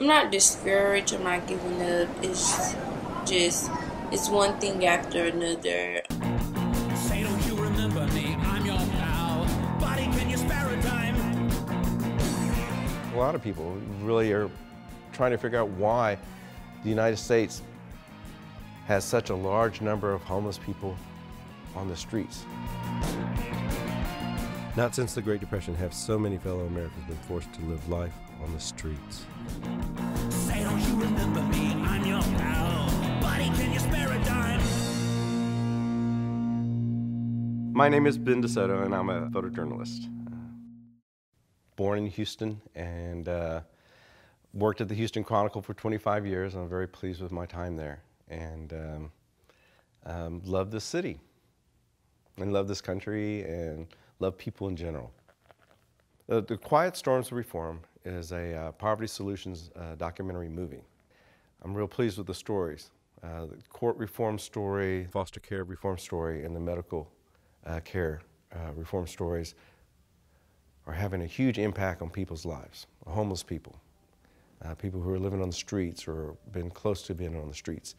I'm not discouraged, I'm not giving up. It's just, it's one thing after another. Say, don't you remember me? I'm your pal. Buddy, can you spare a dime? A lot of people really are trying to figure out why the United States has such a large number of homeless people on the streets. Not since the Great Depression have so many fellow Americans been forced to live life on the streets. Say, don't you remember me? I'm your pal. Buddy, can you spare a dime? My name is Ben DeSoto, and I'm a photojournalist. Born in Houston and worked at the Houston Chronicle for 25 years. I'm very pleased with my time there, and love this city, and love this country, and love people in general. The Qstorms of Reform is a poverty solutions documentary movie. I'm real pleased with the stories. The court reform story, foster care reform story, and the medical care reform stories are having a huge impact on people's lives, homeless people, people who are living on the streets or been close to being on the streets.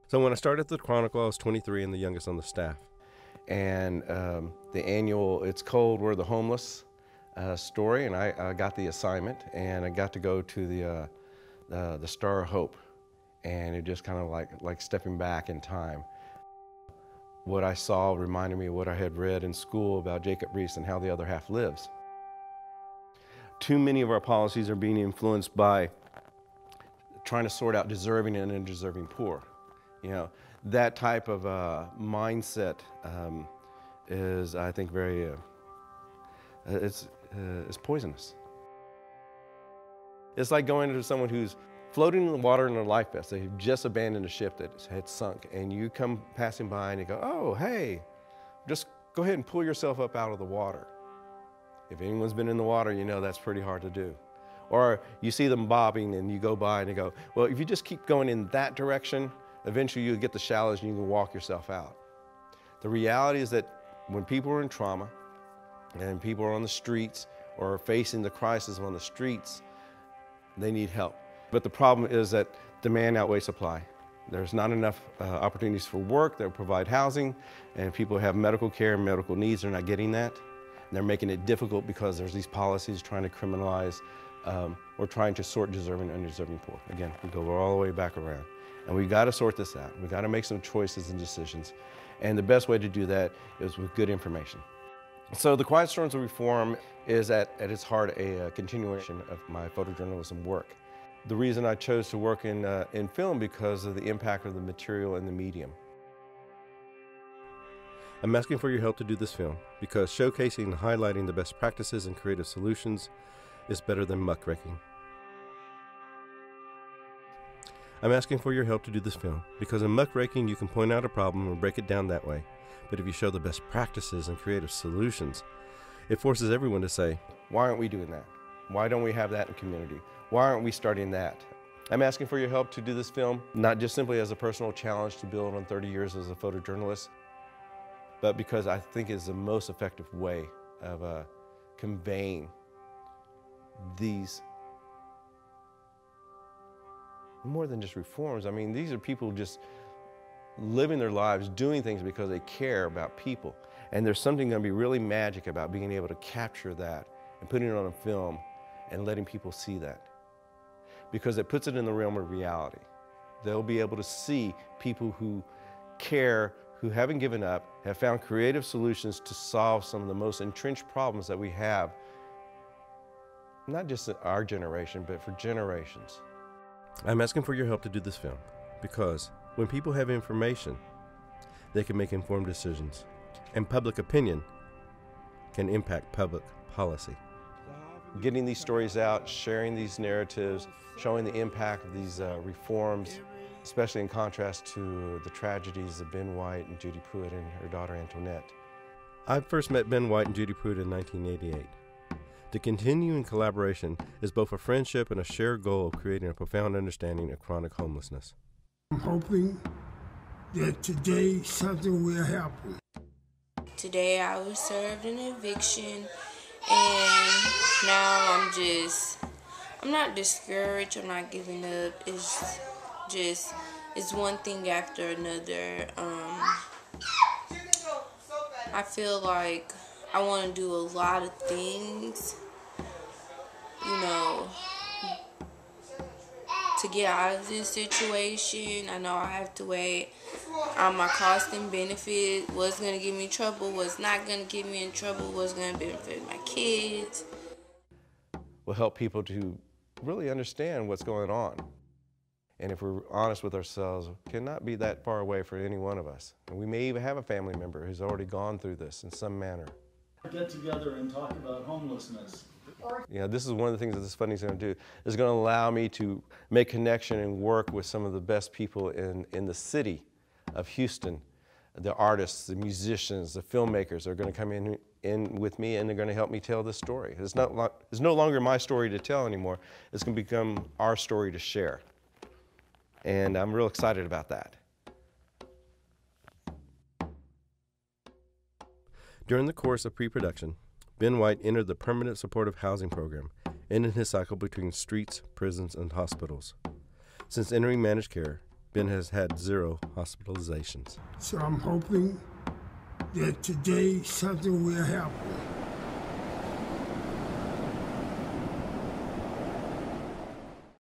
So when I started at the Chronicle, I was 23 and the youngest on the staff. And the annual It's Cold, We're the Homeless story, and I got the assignment, and I got to go to the Star of Hope, and it just kind of like stepping back in time. What I saw reminded me of what I had read in school about Jacob Riis and how the other half lives. Too many of our policies are being influenced by trying to sort out deserving and undeserving poor. You know, that type of mindset is, I think, very, it's poisonous. It's like going to someone who's floating in the water in a life vest. They've just abandoned a ship that had sunk, and you come passing by and you go, oh, hey, just go ahead and pull yourself up out of the water. If anyone's been in the water, you know that's pretty hard to do. Or you see them bobbing and you go by and you go, well, if you just keep going in that direction, eventually you'll get the shallows and you can walk yourself out. The reality is that when people are in trauma and people are on the streets or are facing the crisis on the streets, they need help. But the problem is that demand outweighs supply. There's not enough opportunities for work that provide housing, and people have medical care and medical needs. They're not getting that. And they're making it difficult because there's these policies trying to criminalize or trying to sort deserving and undeserving poor. Again, we go all the way back around. And we've got to sort this out. We've got to make some choices and decisions. And the best way to do that is with good information. So the Qstorms of Reform is at its heart a continuation of my photojournalism work. The reason I chose to work in film because of the impact of the material and the medium. I'm asking for your help to do this film because showcasing and highlighting the best practices and creative solutions is better than muckraking. I'm asking for your help to do this film because in muckraking you can point out a problem and break it down that way. But if you show the best practices and creative solutions, it forces everyone to say, why aren't we doing that? Why don't we have that in community? Why aren't we starting that? I'm asking for your help to do this film, not just simply as a personal challenge to build on 30 years as a photojournalist, but because I think it's the most effective way of conveying these more than just reforms. I mean, these are people just living their lives, doing things because they care about people. And there's something going to be really magic about being able to capture that and putting it on a film and letting people see that. Because it puts it in the realm of reality. They'll be able to see people who care, who haven't given up, have found creative solutions to solve some of the most entrenched problems that we have, not just in our generation, but for generations. I'm asking for your help to do this film because when people have information, they can make informed decisions, and public opinion can impact public policy. Getting these stories out, sharing these narratives, showing the impact of these reforms, especially in contrast to the tragedies of Ben White and Judy Pruitt and her daughter Antoinette. I first met Ben White and Judy Pruitt in 1988. The continuing collaboration is both a friendship and a shared goal of creating a profound understanding of chronic homelessness. I'm hoping that today something will happen. Today I was served an eviction, and now I'm not discouraged. I'm not giving up. It's just, it's one thing after another. I feel like I want to do a lot of things, you know, to get out of this situation. I know I have to weigh on my cost and benefit, what's going to get me in trouble, what's not going to get me in trouble, what's going to benefit my kids. Will help people to really understand what's going on. And if we're honest with ourselves, cannot be that far away for any one of us. And we may even have a family member who's already gone through this in some manner. Get together and talk about homelessness. You know, this is one of the things that this funding is going to do. It's going to allow me to make connection and work with some of the best people in the city of Houston. The artists, the musicians, the filmmakers are going to come in with me, and they're going to help me tell this story. It's no longer my story to tell anymore. It's going to become our story to share. And I'm real excited about that. During the course of pre-production, Ben White entered the Permanent Supportive Housing Program, ending his cycle between streets, prisons, and hospitals. Since entering managed care, Ben has had 0 hospitalizations. So I'm hoping that today something will happen.